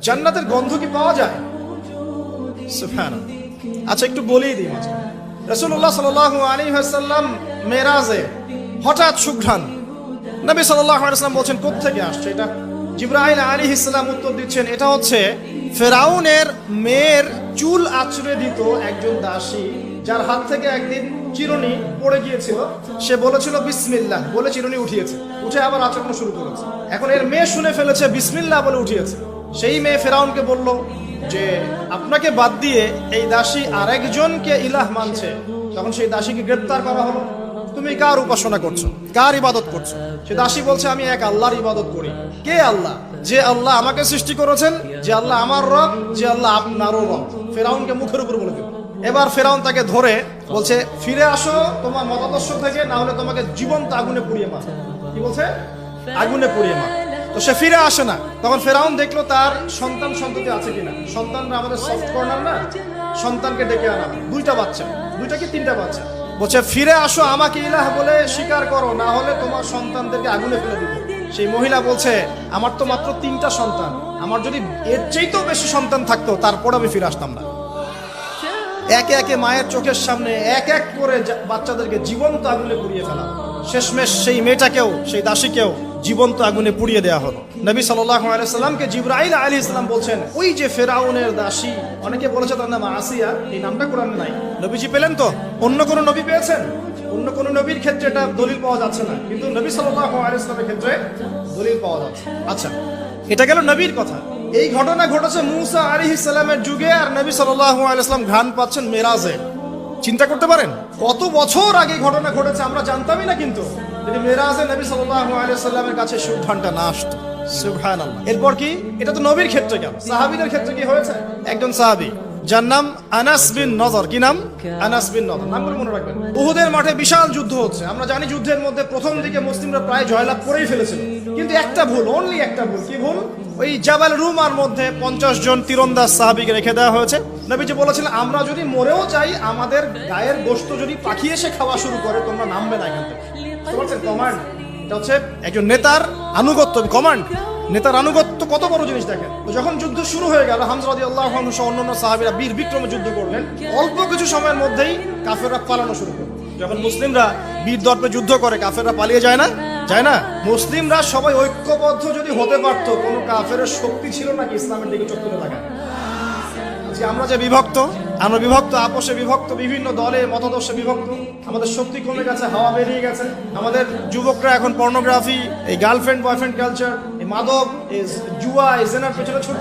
জান্নাতের গন্ধ কি পাওয়া যায়? সুবহানাল্লাহ। আচ্ছা, একটু বলেই দিই। রাসূলুল্লাহ সাল্লাল্লাহু আলাইহি ওয়াসাল্লাম মেরাজে হঠাৎ সুঘ্রাণ। নবী সাল্লাল্লাহু আলাইহি ওয়াসাল্লাম বলছেন, কোত্থেকে আসছে এটা? জিবরাইল আলাইহিস সালাম উত্তর দিচ্ছেন, এটা হচ্ছে ফেরাউনের মেয়ের চুল আঁচড়ে দিত একজন দাসী, যার হাত থেকে একদিন চিরুনি পড়ে গিয়েছিল। সে বলেছিল বিসমিল্লাহ বলে চিরুনি উঠিয়েছে, উঠে আবার আচরণ শুরু করেছে। এখন এর মেয়ে শুনে ফেলেছে, বিসমিল্লাহ বলে উঠিয়েছে। সেই মেয়ে ফেরাউনকে বলল যে আপনাকে বাদ দিয়ে এই দাসী আরেকজনকে ইলাহ মানছে। তখন সেই দাসীকে গ্রেপ্তার করা হলো। তুমি কার উপাসনা করছো, কার ইবাদত করছো? সে দাসী বলছে, আমি এক আল্লাহর ইবাদত করি। কে আল্লাহ? যে আল্লাহ আমাকে সৃষ্টি করেছেন, যে আল্লাহ আমার রব, যে আল্লাহ আপনারও রব। ফেরাউনকে মুখের উপর বলে দিল। এবার ফেরাউন তাকে ধরে বলছে, ফিরে আসো তোমার মতাদর্শ থেকে, না হলে তোমাকে জীবন্ত আগুনে পুড়িয়ে মার। কি বলছে? আগুনে পুড়িয়ে মার। তো সে ফিরে আসে না। তখন ফেরাউন দেখলো তার সন্তান সন্ততি আছে কিনা। সন্তানরা আমাদের সফট কর্নার না, সন্তানকে ডেকে আনা, দুইটা বাচ্চা, দুইটা কি তিনটা বাচ্চা। বলছে, ফিরে আসো, আমাকে ইলাহ বলে স্বীকার করো, না হলে তোমার সন্তানদেরকে আগুনে ফেলে দিব। সেই মহিলা বলছে, আমার তো মাত্র 3টা সন্তান, আমার যদি এর চাইতেও বেশি সন্তান থাকতো তারপর আমি ফিরে আসতাম না। একে একে মায়ের চোখের সামনে এক এক করে বাচ্চাদেরকে জীবন্ত আগুনে পুড়িয়ে ফেলা। শেষমেশ সেই মেয়েটাকেও, সেই দাসীকেও জীবন্ত আগুনে পুড়িয়ে দেওয়া হলো। নবী সাল্লাল্লাহু আলাইহি সাল্লামকে জিবরাইল আলাইহিস সালাম বলছেন, ওই যে ফেরাউনের দাসী, অনেকে বলেছে তার নাম আসিয়া, এই নামটা কোরআনে নাই। নবীজি পেলেন তো? অন্য কোন নবী পেয়েছেন? অন্য কোন নবীর ক্ষেত্রে এটা দলিল পাওয়া যাচ্ছে না, কিন্তু নবী সাল্লাল্লাহু আলাইহি সাল্লামের ক্ষেত্রে দলিল পাওয়া যাচ্ছে। আচ্ছা, এটা গেল নবীর কথা। এই ঘটনা ঘটেছে মূসা আলাইহিস সালামের যুগে, আর নবী সাল্লাল্লাহু আলাইহি সাল্লাম ঘ্রাণ পাচ্ছেন মেরাজে। চিন্তা করতে পারেন কত বছর আগে ঘটনা ঘটেছে, আমরা জানতামই না। কিন্তু যদি মেরাজে নবী সাল্লাল্লাহু আলাইহি সাল্লামের কাছে সুঘ্রাণটা না আসতো। সুবহানাল্লাহ। এরপর কি? এটা তো নবীর ক্ষেত্রে গেল। সাহাবীদের ক্ষেত্রে কি হয়েছে? একজন সাহাবী যার নাম আনাস বিন নজর। কি নাম? আনাস বিন নজর। নামগুলো মনে রাখবেন। উহুদের মাঠে বিশাল যুদ্ধ হচ্ছে। আমরা জানি যুদ্ধের মধ্যে প্রথম দিকে মুসলিমরা প্রায় জয়লাভ করেই ফেলেছিল, কিন্তু একটা ভুল, অনলি একটা ভুল। কি ভুল? ওই জাবাল রুমার মধ্যে 50 জন তীরন্দাজ সাহাবীকে রেখে দেওয়া হয়েছে। নবীজি বলেছিলেন, আমরা যদি মরেও যাই, আমাদের গায়ের গোশত যদি পাখি এসে খাওয়া শুরু করে, তোমরা নামবে না এখান থেকে। বুঝতে পারছেন? কমান্ড। এটা হচ্ছে একজন নেতার আনুগত্য। কমান্ড, নেতার আনুগত্য কত বড় জিনিস দেখেন। যখন যুদ্ধ শুরু হয়ে গেল, হামজা রাদিয়াল্লাহু আনহু সহ অন্যান্য সাহাবীরা বীর বিক্রমে যুদ্ধ করলেন। অল্প কিছু সময়ের মধ্যেই কাফেররা পালানো শুরু করল। যখন মুসলিমরা বীর দর্পে যুদ্ধ করে, কাফেররা পালিয়ে যায় না? যায় না? মুসলিমরা সবাই ঐক্যবদ্ধ যদি হতে পারতো, কোনো কাফেরের শক্তি ছিল নাকি ইসলামের দিকে চোখ তুলে তাকায়? আমরা যে বিভক্ত, আমরা বিভক্ত, আপোষে বিভক্ত, বিভিন্ন দলে মতাদর্শে বিভক্ত। আমাদের শক্তি কমে গেছে, হাওয়া বেরিয়ে গেছে। আমাদের যুবকরা এখন পর্নোগ্রাফি, এই গার্লফ্রেন্ড বয়ফ্রেন্ড কালচার, এই মাদক, এই জুয়া, এই জেনার পেছনে ছুটছে।